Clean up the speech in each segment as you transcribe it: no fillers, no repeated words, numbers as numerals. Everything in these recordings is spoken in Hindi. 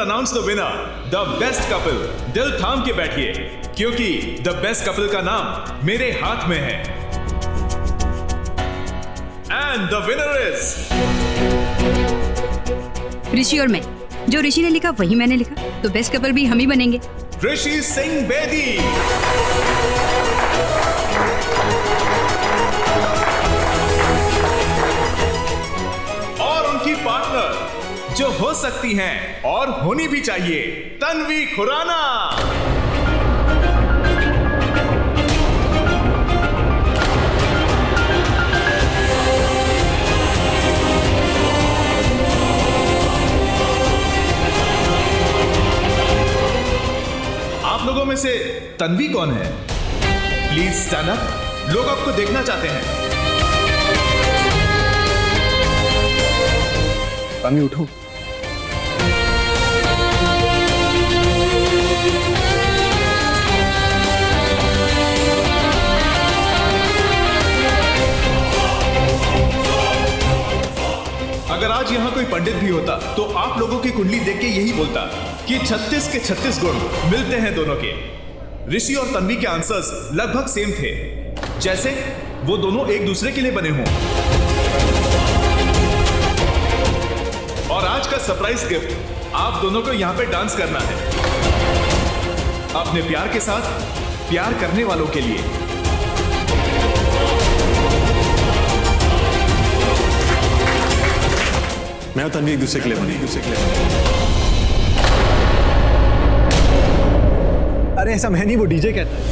Announce the winner, the best couple. दिल थाम के बैठिए, क्योंकि द बेस्ट कपल का नाम मेरे हाथ में है। एंड द विनर इज ऋषि और मैं। जो ऋषि ने लिखा वही मैंने लिखा, तो बेस्ट कपल भी हम ही बनेंगे। ऋषि सिंह बेदी। और उनकी पार्टनर जो हो सकती हैं और होनी भी चाहिए, तन्वी खुराना। आप लोगों में से तन्वी कौन है? प्लीज स्टैंड अप, लोग आपको देखना चाहते हैं। तन्वी उठो। अगर आज यहाँ कोई पंडित भी होता तो आप लोगों की कुंडली देख के यही बोलता कि 36 के 36 गुण मिलते हैं दोनों के। ऋषि और तन्वी के आंसर्स लगभग सेम थे, जैसे वो दोनों एक दूसरे के लिए बने हों। और आज का सरप्राइज गिफ्ट, आप दोनों को यहाँ पे डांस करना है अपने प्यार के साथ, प्यार करने वालों के लिए। मैं और तन्वी एक दूसरे के लिए बने, अरे ऐसा मैं नहीं, वो डीजे कहता है।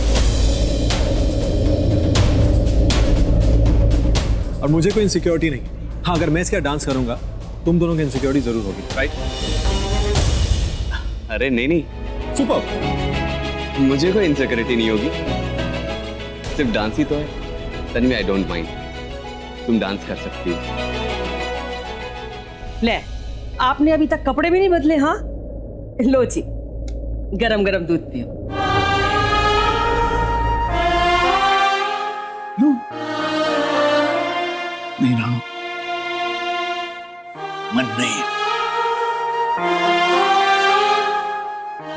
और मुझे कोई इनसिक्योरिटी नहीं। हाँ, अगर मैं इसका डांस करूंगा तुम दोनों की इनसिक्योरिटी जरूर होगी, राइट? अरे नहीं, सुपर। मुझे कोई इनसिक्योरिटी नहीं होगी, सिर्फ डांस ही तो है। तन्वी, आई डोंट माइंड, तुम डांस कर सकती हो। ले, आपने अभी तक कपड़े भी नहीं बदले? हाँ, लो जी, गरम गरम दूध पियो। नहीं राणो, मन नहीं।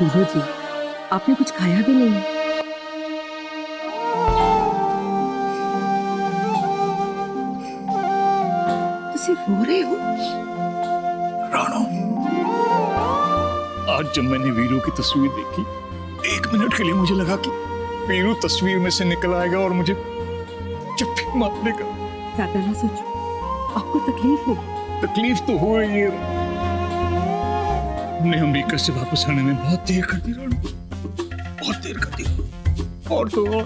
लो जी, आपने कुछ खाया भी नहीं है। तो सिर्फ रो रहे हो? राणो, आज जब मैंने वीरू की तस्वीर देखी, 1 मिनट के लिए मुझे लगा कि वीरू तस्वीर में से निकल आएगा और मुझे चप्पी मार देगा। ज्यादा ना सोचो, आपको तकलीफ होगी। तकलीफ तो हो रही है। हमने अमेरिका से वापस आने में बहुत देर कर दी राणो, बहुत देर कर दी। और तो और,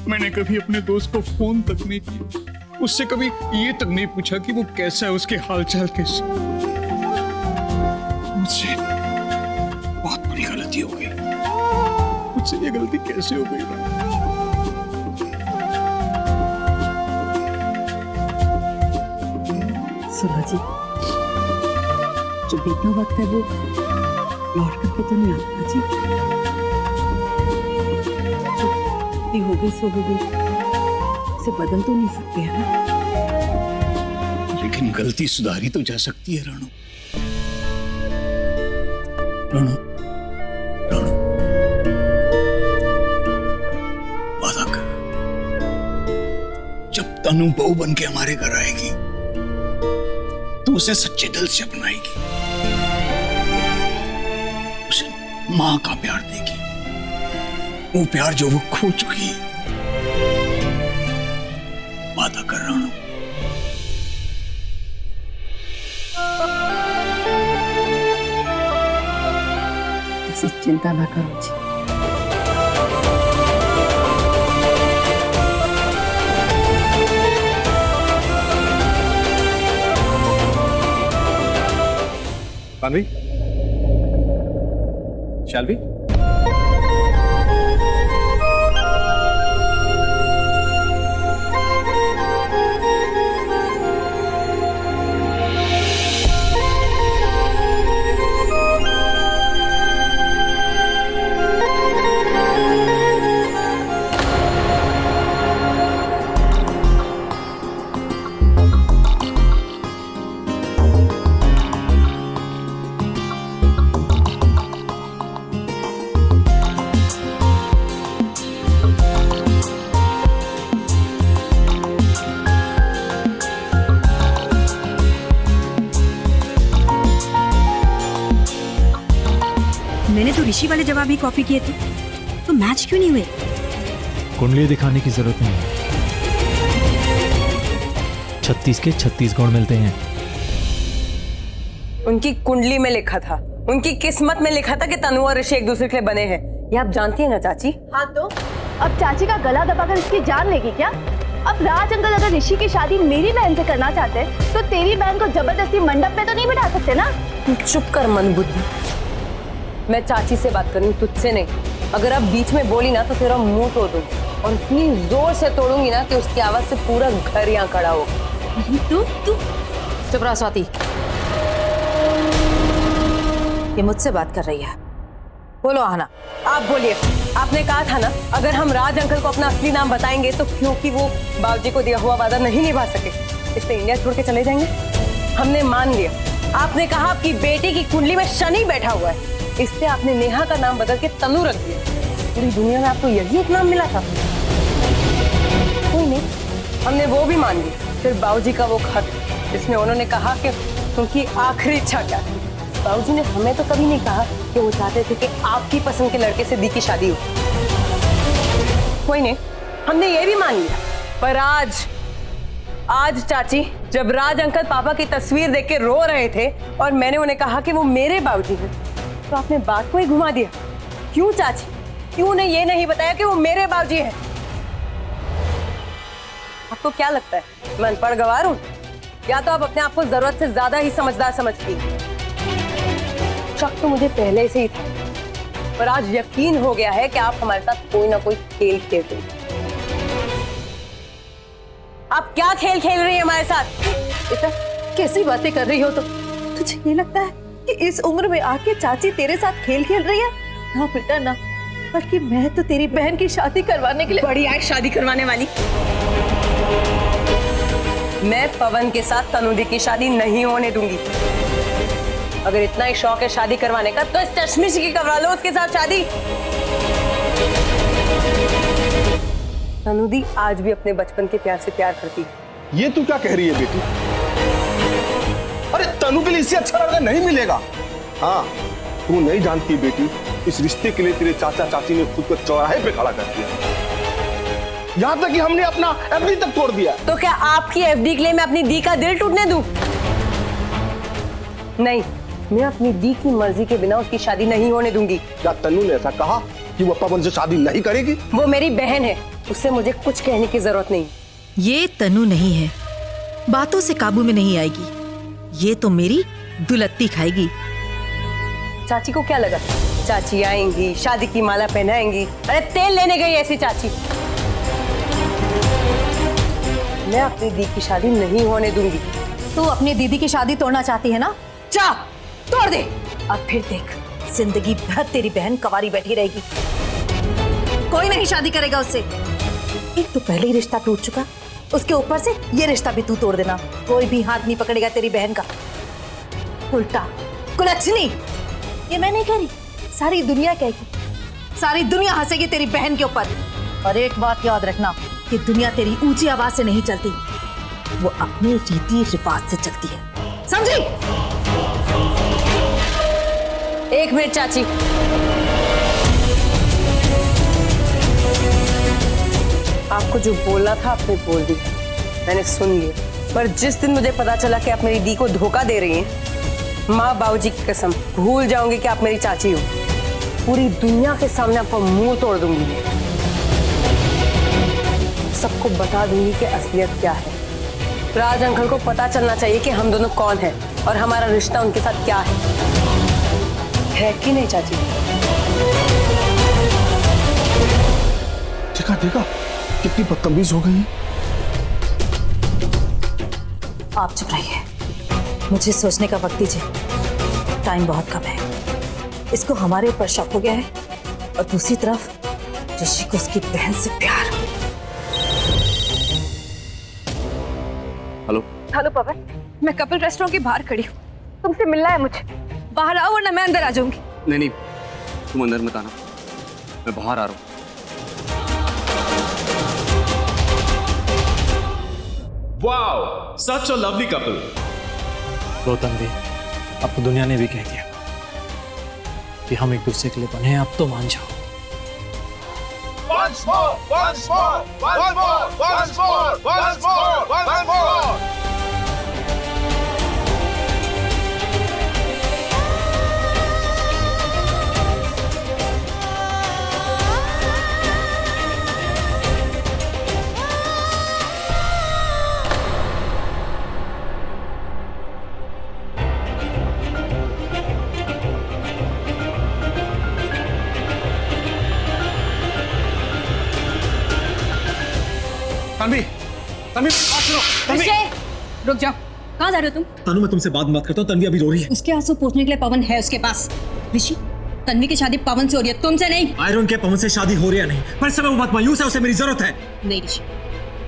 मैंने कभी अपने दोस्त को फोन तक नहीं किया, उससे कभी ये तक नहीं पूछा कि वो कैसा है, उसके हालचाल कैसे। मुझसे बहुत बड़ी गलती हो गई। मुझसे ये गलती कैसे हो गई राणो? सुनो जी, जो बीतना वक्त है वो लौट करके तो नहीं आता जी। जो हो गई सो हो गई, उसे बदल तो नहीं सकते है ना। लेकिन गलती सुधारी तो जा सकती है राणो। राणो, राणो, वादा कर, जब तनु बहू बन के हमारे घर आएगी तो उसे सच्चे दिल से अपनाएगी, उसे मां का प्यार देगी, वो प्यार जो वो खो चुकी है। वादा कर राणो। किसी चिंता ना करो जी। Tanvi, shall we? ऋषि वाले जवाब ही कॉपी किए थे, तो मैच क्यों नहीं हुए? कुंडली दिखाने की जरूरत नहीं है। 36 के 36 गुण मिलते हैं। उनकी कुंडली में लिखा था, उनकी किस्मत में लिखा था कि तनु और ऋषि एक दूसरे के लिए बने हैं। ये आप जानती हैं ना चाची? हाँ तो अब चाची का गला दबाकर इसकी जान लेगी क्या? अब राज अंकल अगर ऋषि की शादी मेरी बहन से करना चाहते हैं तो तेरी बहन को जबरदस्ती मंडप में तो नहीं बिठा सकते ना? चुप कर मंदबुद्धि। मैं चाची से बात कर रही हूँ, तुझसे नहीं। अगर अब बीच में बोली ना तो तेरा मुंह तोड़ दूंगी, और इतनी जोर से तोड़ूंगी ना कि उसकी आवाज से पूरा घर यहाँ खड़ा होगा। तू चुप रहो स्वाति, ये मुझसे बात कर रही है। बोलो आहना। आप बोलिए। आपने कहा था ना अगर हम राज अंकल को अपना असली नाम बताएंगे तो क्योंकि वो बाबूजी को दिया हुआ वादा नहीं निभा सके इसलिए इंडिया छोड़ के चले जाएंगे। हमने मान लिया। आपने कहा आपकी बेटी की कुंडली में शनि बैठा हुआ है, इसलिए आपने नेहा का नाम बदल के तनु रख दिया। पूरी दुनिया में आपको यही एक नाम मिला था? कोई नहीं, हमने वो भी मान लिया। फिर बाबूजी का वो खत जिसमें उन्होंने कहा कि उनकी आखिरी इच्छा क्या है। बाबूजी ने हमें तो कभी नहीं कहा कि वो चाहते थे कि आपकी पसंद के लड़के से दी की शादी हो। कोई नहीं, हमने ये भी मान लिया। पर आज चाची, जब राज अंकल पापा की तस्वीर देख के रो रहे थे और मैंने उन्हें कहा कि वो मेरे बाबूजी हैं, तो आपने बात को ही घुमा दिया। क्यों चाची? क्यों ने ये नहीं बताया कि वो मेरे बाबूजी हैं? आपको क्या लगता है मैं अनपढ़ गवार हूं? या तो आप अपने आप को जरूरत से ज्यादा ही समझदार समझती हैं? शक तो मुझे पहले से ही था, पर आज यकीन हो गया है कि आप हमारे साथ कोई ना कोई खेल खेलते हैं। आप क्या खेल खेल रही हैं हमारे साथ? बेटा कैसी बातें कर रही हो तुम? तुझे ये लगता है कि इस उम्र में आके चाची तेरे साथ खेल खेल रही है? ना बेटा ना, बल्कि मैं तो तेरी बहन की शादी करवाने के लिए बड़ी आए शादी करवाने वाली। मैं पवन के साथ तनुदी की शादी नहीं होने दूंगी। अगर इतना ही शौक है शादी करवाने का तो इस चश्मिश की करवा लो उसके साथ शादी। तनुदी आज भी अपने बचपन के प्यार से प्यार करती है। ये तू क्या कह रही है बेटी? अरे तनु के लिए इससे अच्छा लड़का नहीं मिलेगा। हाँ, तू नहीं जानती बेटी, इस रिश्ते के लिए तेरे चाचा चाची ने खुद को चौराहे पे खड़ा कर दिया। यहाँ तक कि हमने अपना एफडी तक तोड़ दिया। तो क्या आपकी एफडी के लिए मैं अपनी दी का दिल टूटने दूं? नहीं, मैं अपनी दी की मर्जी के बिना उसकी शादी नहीं होने दूंगी। क्या तनु ने ऐसा कहा कि वो पवन से शादी नहीं करेगी? वो मेरी बहन है, उससे मुझे कुछ कहने की जरूरत नहीं। ये तनु नहीं है, बातों से काबू में नहीं आएगी। ये तो मेरी दुलत्ती खाएगी। चाची को क्या लगा चाची आएंगी, शादी की माला पहनाएंगी? अरे तेल लेने गई ऐसी चाची। मैं अपनी दी की शादी नहीं होने दूंगी। तू अपनी दीदी की शादी तोड़ना चाहती है ना? जा तोड़ दे। अब फिर देख, जिंदगी भर तेरी बहन कवारी बैठी रहेगी, कोई नहीं शादी करेगा उससे। एक तो पहले ही रिश्ता टूट चुका, उसके ऊपर से ये रिश्ता भी तू तोड़ देना। कोई भी हाथ नहीं पकड़ेगा तेरी बहन का। उल्टा कुलच्छनी, ये मैं नहीं कह रही, सारी दुनिया कहेगी, सारी दुनिया हंसेगी तेरी बहन के ऊपर। और एक बात याद रखना कि दुनिया तेरी ऊंची आवाज से नहीं चलती, वो अपने रीति रिवाज से चलती है, समझी? एक मिनट चाची, आपको जो बोलना था आपने बोल दिया, मैंने सुन लिया। पर जिस दिन मुझे पता चला कि आप मेरी दी को धोखा दे रही हैं, माँ बाबूजी की कसम भूल जाऊंगी कि आप मेरी चाची हो। पूरी दुनिया के सामने आपको मुंह तोड़ दूंगी, सबको बता दूंगी कि असलियत क्या है। राज अंकल को पता चलना चाहिए कि हम दोनों कौन हैं और हमारा रिश्ता उनके साथ क्या है कि नहीं चाची? देखा कितनी बदतमीज हो गई है। आप चुप रहिए, मुझे सोचने का वक्त दीजिए, टाइम बहुत कम है। इसको हमारे ऊपर शक हो गया है और दूसरी तरफ ऋषि को उसकी बहन से प्यार। हेलो पवन, मैं कपिल रेस्टोरेंट के बाहर खड़ी हूँ, तुमसे मिलना है मुझे। बाहर आओ वरना मैं अंदर आ जाऊंगी। नहीं, तुम अंदर मत आना, मैं बाहर आ रहा हूँ। Wow, such a lovely couple. रो तन्वी, अब तो दुनिया ने भी कह दिया। कि हम एक दूसरे के लिए बने हैं, अब तो मान जाओ। Once more, once more, once more, once more, once more, once more. Tanvi, Tanvi, बात सुनो, तन्वी। रुक जाओ, कहाँ जा रहे हो तुम? तनु, मैं तुमसे बात करता हूँ। तन्वी अभी रो रही है। उसके आंसू पोंछने के लिए पवन है उसके पास। ऋषि, तन्वी की शादी पवन से हो रही है, तुमसे नहीं। आई डोंट केयर पवन से शादी हो रही है नहीं, पर इस समय वो बहुत मायूस है, उसे मेरी जरूरत है। नहीं ऋषि,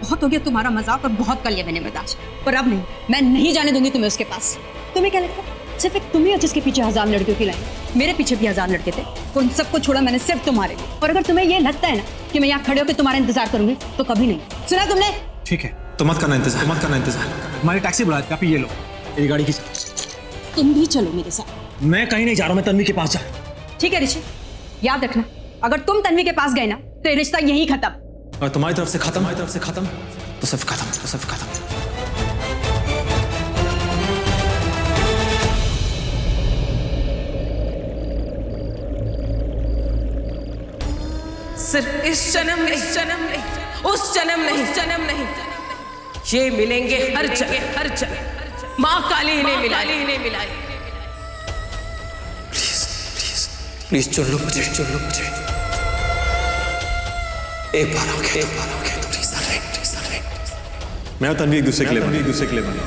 बहुत हो गया तुम्हारा मजाक और बहुत कर लिया मैंने बर्दाश्त, पर अब नहीं, मैं नहीं जाने दूंगी तुम्हें उसके पास। तुम्हें क्या लगता है सिर्फ एक तुम ही हो जिसके पीछे 1000 लड़कियों की लाइन? मेरे पीछे भी 1000 लड़के थे, उन सबको छोड़ा मैंने सिर्फ तुम्हारे लिए। और अगर तुम्हें ये लगता है ना कि मैं यहाँ खड़े होकर तुम्हारा इंतजार करूंगी, तो कभी नहीं। सुना तुमने? ठीक है, तो मत करना इंतजार, मत करना इंतजार। हमारी टैक्सी बुला दी, आप ये लो, मेरी गाड़ी की। तुम भी चलो मेरे साथ। मैं कहीं नहीं जा रहा हूँ, मैं तन्वी के पास जा रहा हूँ। ठीक है ऋषि, याद रखना, अगर तुम तन्वी के पास गए ना तो ये रिश्ता यहीं खत्म। और तुम्हारी तरफ से खत्म, हमारी तरफ से खत्म, तो सिर्फ खत्म, तो सिर्फ खत्म। सिर्फ इस जन्म नहीं, उस जन्म नहीं, ये मिलेंगे हर जन्म। माँ काली इन्हें मिलाई। प्लीज चुन लो मुझे, एक बार आओगे तो मैं और तन्वी एक दूसरे के लिए बने।